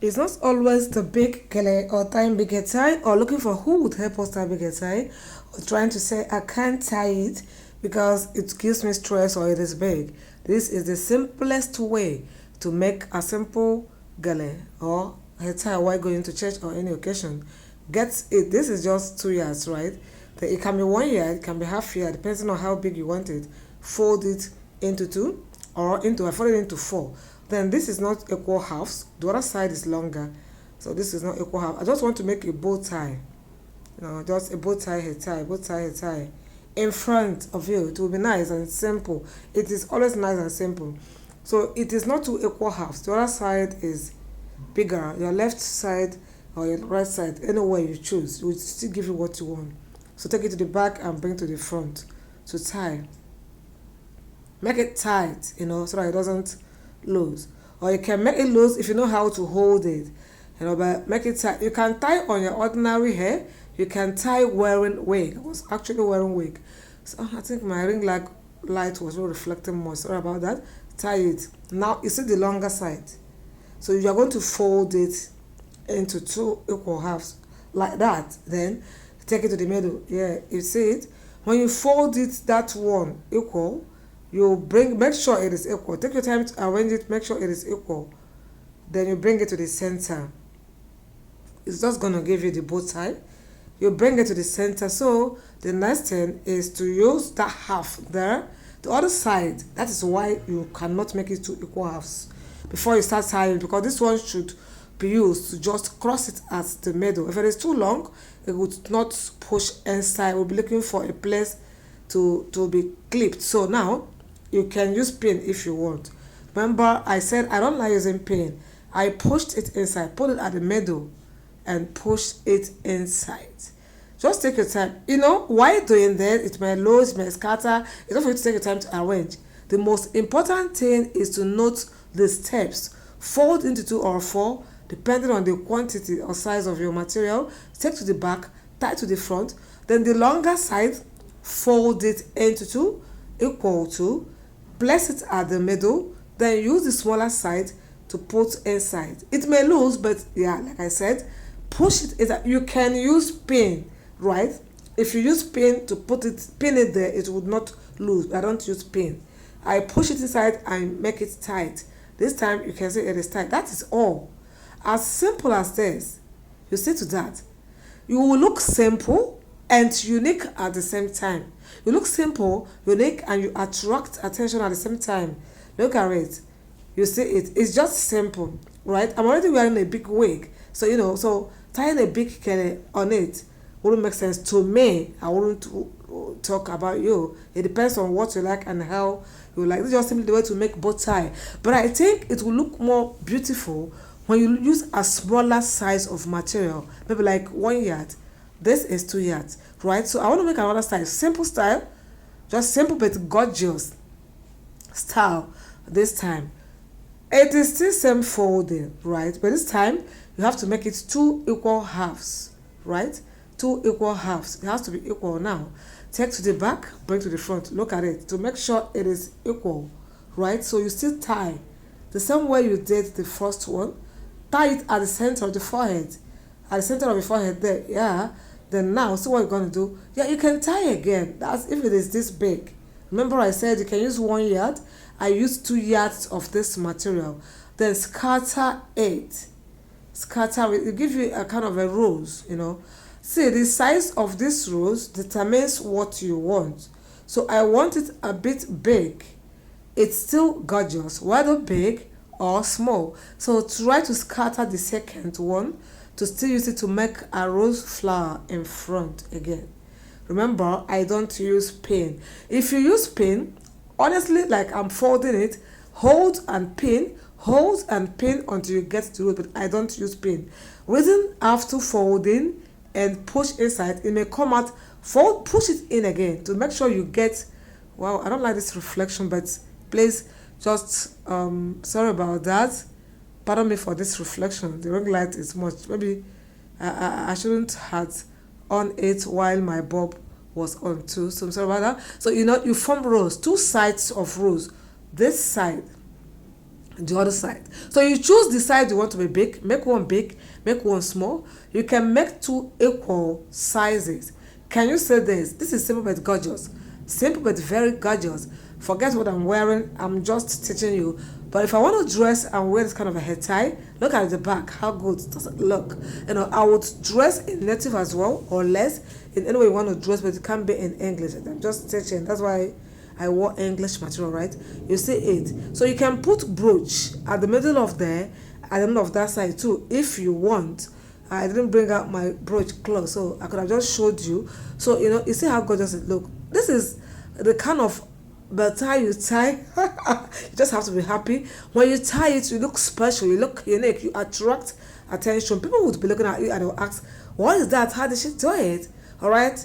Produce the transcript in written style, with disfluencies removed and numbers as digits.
It's not always the big gele or tying big hair tie or looking for who would help us tie big hair tie or trying to say I can't tie it because it gives me stress or it is big. This is the simplest way to make a simple gele or hair tie while going to church or any occasion. Get it. This is just 2 yards, right? It can be 1 yard, it can be half yard, depending on how big you want it. Fold it into two or into I fold it into four. Then this is not equal halves. The other side is longer, so this is not equal half. I just want to make a bow tie, just a bow tie, hair tie, bow tie, hair tie in front of you. It will be nice and simple. It is always nice and simple. So it is not two equal halves. The other side is bigger. Your left side or your right side, anywhere you choose, it will still give you what you want. So take it to the back and bring to the front to tie. Make it tight, so that it doesn't loose. Or you can make it loose if you know how to hold it. But make it tight. You can tie on your ordinary hair. You can tie wearing wig. I was actually wearing wig. So I think my ring light was not reflecting more. Sorry about that. Tie it. Now you see the longer side. So you are going to fold it into two equal halves like that. Then take it to the middle. Yeah, you see it? When you fold it that one equal, you make sure it is equal. Take your time to arrange it, make sure it is equal. Then you bring it to the center. It's just going to give you the bow tie. You bring it to the center. So the next thing is to use that half there. The other side, that is why you cannot make it two equal halves before you start tying, because this one should be used to just cross it at the middle. If it is too long, it would not push inside. We'll be looking for a place to be clipped. So now you can use pin if you want. Remember, I said I don't like using pin. I pushed it inside, put it at the middle, and push it inside. Just take your time. While doing that, it may lose, it may scatter. It's not for you to take your time to arrange. The most important thing is to note the steps. Fold into two or four, depending on the quantity or size of your material. Take to the back, tie to the front. Then the longer side, fold it into two, equal to, place it at the middle, then use the smaller side to put inside. It may lose, but yeah, like I said, push it. You can use pin, right? If you use pin to pin it there, it would not lose. I don't use pin. I push it inside and make it tight. This time you can see it is tight. That is all. As simple as this. You see to that. You will look simple and unique at the same time. You look simple, unique, and you attract attention at the same time. Look at it. You see it. It's just simple, right? I'm already wearing a big wig. So, so tying a big curly on it wouldn't make sense to me. I wouldn't talk about you. It depends on what you like and how you like. This is just simply the way to make bow tie. But I think it will look more beautiful when you use a smaller size of material, maybe like 1 yard. This is 2 yards, right? So I want to make another style, simple style, just simple but gorgeous style. This time it is still same folding, right? But this time you have to make it two equal halves, right? Two equal halves. It has to be equal now. Take to the back, bring to the front. Look at it to make sure it is equal, right? So you still tie the same way you did the first one. Tie it at the center of the forehead. At the center of the forehead there, yeah. Then now, see what you're going to do. Yeah, you can tie again. That's if it is this big. Remember I said you can use 1 yard. I used 2 yards of this material. Then scatter it. Scatter it. It gives you a kind of a rose, See, the size of this rose determines what you want. So I want it a bit big. It's still gorgeous, whether big or small. So try to scatter the second one to still use it to make a rose flower in front again. Remember, I don't use pin. If you use pin, honestly, like I'm folding it, hold and pin until you get to it, but I don't use pin. Reason after folding and push inside, it may come out, fold, push it in again to make sure you get, wow, I don't like this reflection, but please just, sorry about that. Pardon me for this reflection. The ring light is much. Maybe I shouldn't have on it while my bulb was on too. So I'm sorry about that. So you form rows, two sides of rows. This side the other side. So you choose the side you want to be big, make one big, make one small. You can make two equal sizes. Can you say this? This is simple but gorgeous. Simple but very gorgeous. Forget what I'm wearing, I'm just teaching you. But if I want to dress and wear this kind of a head tie, look at the back, how good does it look? I would dress in native as well, or less, in any way you want to dress, but it can't be in English. I'm just teaching, that's why I wore English material, right? You see it. So you can put brooch at the middle of there, at the middle of that side too, if you want. I didn't bring out my brooch clothes, so I could have just showed you. So, you see how gorgeous it look. This is the kind of tie you tie. You just have to be happy. When you tie it, you look special, you look unique, you attract attention. People would be looking at you and they'll ask, what is that? How did she do it? All right?